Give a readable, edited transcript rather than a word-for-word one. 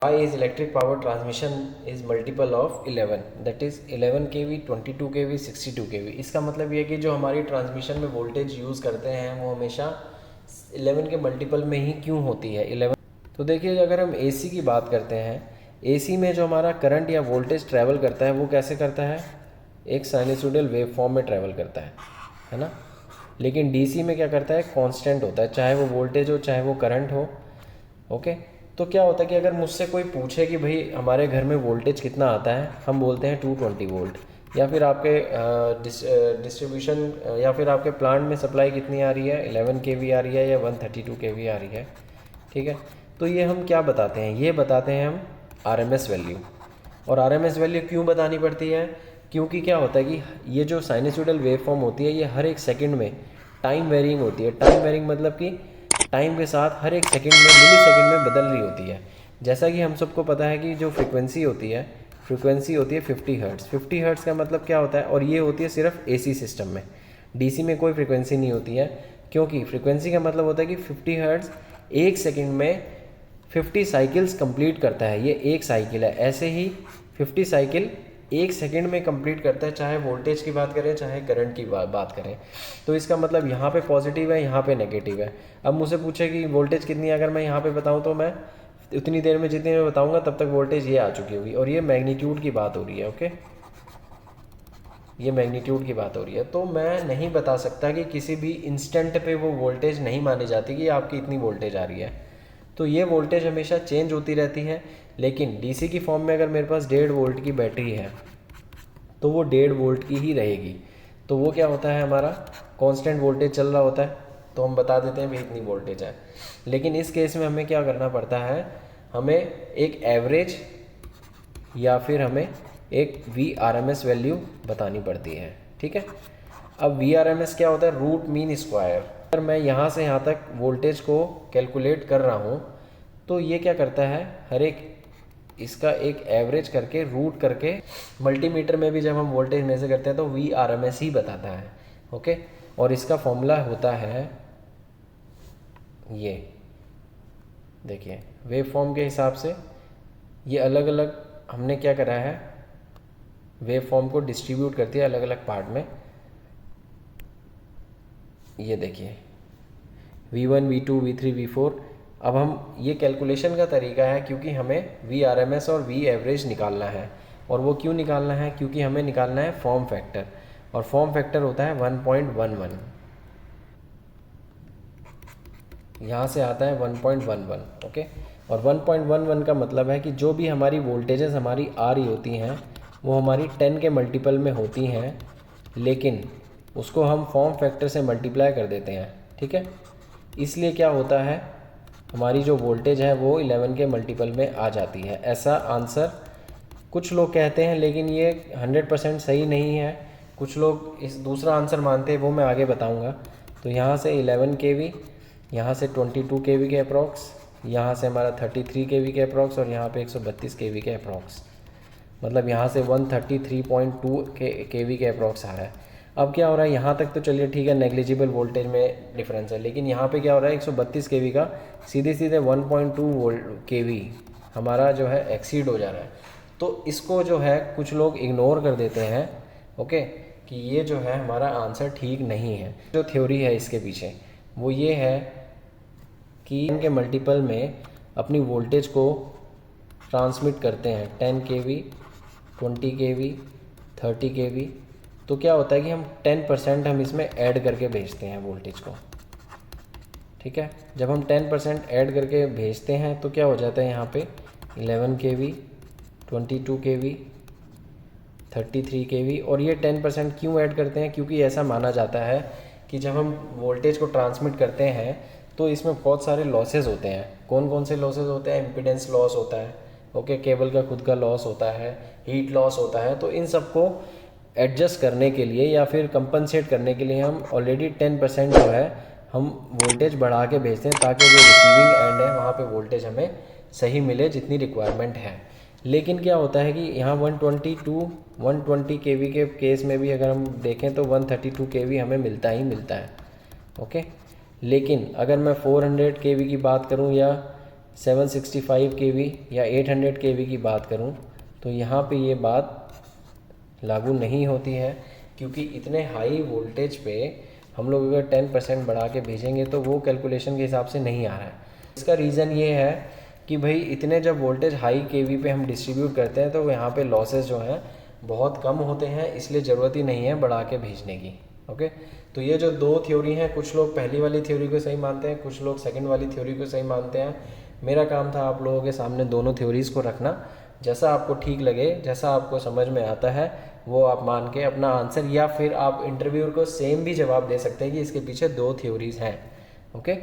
Why is electric power transmission is multiple of 11, that is 11 kV, 22 kV, 62 kV। इसका मतलब ये है कि जो हमारी ट्रांसमिशन में वोल्टेज यूज़ करते हैं वो हमेशा 11 के मल्टीपल में ही क्यों होती है 11। तो देखिए अगर हम AC की बात करते हैं, AC में जो हमारा करंट या वोल्टेज ट्रैवल करता है वो कैसे करता है, एक साइनसोइडल वेव फॉर्म में ट्रैवल करता है ना। लेकिन DC में क्या करता है, कांस्टेंट होता है, चाहे वो वोल्टेज हो चाहे वो करंट हो। ओके, तो क्या होता है कि अगर मुझसे कोई पूछे कि भाई हमारे घर में वोल्टेज कितना आता है, हम बोलते हैं 220 वोल्ट, या फिर आपके डिस्ट्रीब्यूशन या फिर आपके प्लांट में सप्लाई कितनी आ रही है, 11 kV आ रही है या 132 kV आ रही है। ठीक है, तो ये हम क्या बताते हैं, ये बताते हैं हम RMS वैल्यू। और RMS वैल्यू क्यों बतानी पड़ती है, क्योंकि क्या होता है कि ये जो साइनसोइडल वेव फॉर्म होती है ये हर एक सेकंड में टाइम वेरिंग होती है। टाइम वेरिंग मतलब कि टाइम के साथ हर एक सेकंड में, मिली सेकंड में बदल रही होती है। जैसा कि हम सबको पता है कि जो फ्रिक्वेंसी होती है 50 हर्ट्ज़। 50 हर्ट्ज़ का मतलब क्या होता है, और ये होती है सिर्फ AC सिस्टम में, DC में कोई फ्रिक्वेंसी नहीं होती है। क्योंकि फ्रिक्वेंसी का मतलब होता है कि 50 हर्ट्ज़ एक सेकंड में 50 साइकिल्स कंप्लीट करता है, ये एक साइकिल है। ऐसे ही 50 साइकिल एक सेकंड में कंप्लीट करता है, चाहे वोल्टेज की बात करें चाहे करंट की बात करें। तो इसका मतलब यहाँ पे पॉजिटिव है, यहाँ पे नेगेटिव है। अब मुझसे पूछे कि वोल्टेज कितनी है, अगर मैं यहाँ पे बताऊँ तो मैं उतनी देर में जितनी मैं बताऊँगा तब तक वोल्टेज ये आ चुकी होगी, और ये मैग्नीट्यूड की बात हो रही है। ओके, ये मैग्नीट्यूड की बात हो रही है। तो मैं नहीं बता सकता कि किसी भी इंस्टेंट पे वो वोल्टेज नहीं मानी जाती कि आपकी इतनी वोल्टेज आ रही है। तो ये वोल्टेज हमेशा चेंज होती रहती है। लेकिन DC की फॉर्म में अगर मेरे पास 1.5 वोल्ट की बैटरी है तो वो 1.5 वोल्ट की ही रहेगी। तो वो क्या होता है, हमारा कांस्टेंट वोल्टेज चल रहा होता है, तो हम बता देते हैं भाई इतनी वोल्टेज है। लेकिन इस केस में हमें क्या करना पड़ता है, हमें एक एवरेज या फिर हमें एक VRMS वैल्यू बतानी पड़ती है। ठीक है, अब VRMS क्या होता है, रूट मीन स्क्वायर। अगर मैं यहाँ से यहाँ तक वोल्टेज को कैलकुलेट कर रहा हूँ तो ये क्या करता है, हर एक इसका एक एवरेज करके रूट करके, मल्टीमीटर में भी जब हम वोल्टेज मेजर करते हैं तो VRMS ही बताता है। ओके, और इसका फॉर्मूला होता है ये, देखिए वेव फॉर्म के हिसाब से ये अलग अलग हमने क्या करा है, वेव फॉर्म को डिस्ट्रीब्यूट करती है अलग अलग पार्ट में। ये देखिए V1, V2, V3, V4। अब हम ये कैलकुलेशन का तरीका है क्योंकि हमें VRMS और V एवरेज निकालना है। और वो क्यों निकालना है, क्योंकि हमें निकालना है फॉर्म फैक्टर, और फॉर्म फैक्टर होता है 1.11। यहाँ से आता है 1.11। ओके, और 1.11 का मतलब है कि जो भी हमारी वोल्टेजेस हमारी आ रही होती हैं वो हमारी 10 के मल्टीपल में होती हैं, लेकिन उसको हम फॉर्म फैक्टर से मल्टीप्लाई कर देते हैं। ठीक है, इसलिए क्या होता है, हमारी जो वोल्टेज है वो 11 के मल्टीपल में आ जाती है। ऐसा आंसर कुछ लोग कहते हैं, लेकिन ये 100% सही नहीं है। कुछ लोग इस दूसरा आंसर मानते हैं, वो मैं आगे बताऊंगा। तो यहाँ से 11 kV, यहाँ से 22 kV के अप्रॉक्स, यहाँ से हमारा 33 kV के अप्रॉक्स, और यहाँ पे 132 kV के अप्रॉक्स, मतलब यहाँ से 133.2 kV के अप्रॉक्स आ रहा है। अब क्या हो रहा है, यहाँ तक तो चलिए ठीक है, नेग्लिजिबल वोल्टेज में डिफरेंस है, लेकिन यहाँ पे क्या हो रहा है, 132 kV का सीधे सीधे 1.2 वोल्ट kV हमारा जो है एक्सीड हो जा रहा है। तो इसको जो है कुछ लोग इग्नोर कर देते हैं। ओके, कि ये जो है हमारा आंसर ठीक नहीं है। जो थ्योरी है इसके पीछे वो ये है कि इनके मल्टीपल में अपनी वोल्टेज को ट्रांसमिट करते हैं 10 kV, 20 kV, 30 kV। तो क्या होता है कि हम 10% हम इसमें ऐड करके भेजते हैं वोल्टेज को। ठीक है, जब हम 10% ऐड करके भेजते हैं तो क्या हो जाता है, यहाँ पे 11 kV, 22 kV, 33 kV। और ये 10% क्यों ऐड करते हैं, क्योंकि ऐसा माना जाता है कि जब हम वोल्टेज को ट्रांसमिट करते हैं तो इसमें बहुत सारे लॉसेस होते हैं। कौन कौन से लॉसेस होते हैं, इम्पीडेंस लॉस होता है, ओके, केबल का खुद का लॉस होता है, हीट लॉस होता है। तो इन सबको एडजस्ट करने के लिए या फिर कंपनसेट करने के लिए हम ऑलरेडी 10% जो है हम वोल्टेज बढ़ा के भेजते हैं, ताकि जो रिसीविंग एंड है वहाँ पे वोल्टेज हमें सही मिले जितनी रिक्वायरमेंट है। लेकिन क्या होता है कि यहाँ 120 kV के केस में भी अगर हम देखें तो 132 kV हमें मिलता ही मिलता है। ओके, लेकिन अगर मैं 400 kV की बात करूँ या 765 kV या 800 kV की बात करूं तो यहाँ पे ये बात लागू नहीं होती है, क्योंकि इतने हाई वोल्टेज पे हम लोग अगर 10% बढ़ा के भेजेंगे तो वो कैलकुलेशन के हिसाब से नहीं आ रहा है। इसका रीज़न ये है कि भाई इतने जब वोल्टेज हाई केवी पे हम डिस्ट्रीब्यूट करते हैं तो यहाँ पे लॉसेस जो हैं बहुत कम होते हैं, इसलिए ज़रूरत ही नहीं है बढ़ा के भेजने की। ओके, तो ये जो दो थ्योरी हैं, कुछ लोग पहली वाली थ्योरी को सही मानते हैं, कुछ लोग सेकंड वाली थ्योरी को सही मानते हैं। मेरा काम था आप लोगों के सामने दोनों थ्योरीज़ को रखना, जैसा आपको ठीक लगे, जैसा आपको समझ में आता है वो आप मान के अपना आंसर, या फिर आप इंटरव्यूअर को सेम भी जवाब दे सकते हैं कि इसके पीछे दो थ्योरीज़ हैं। ओके।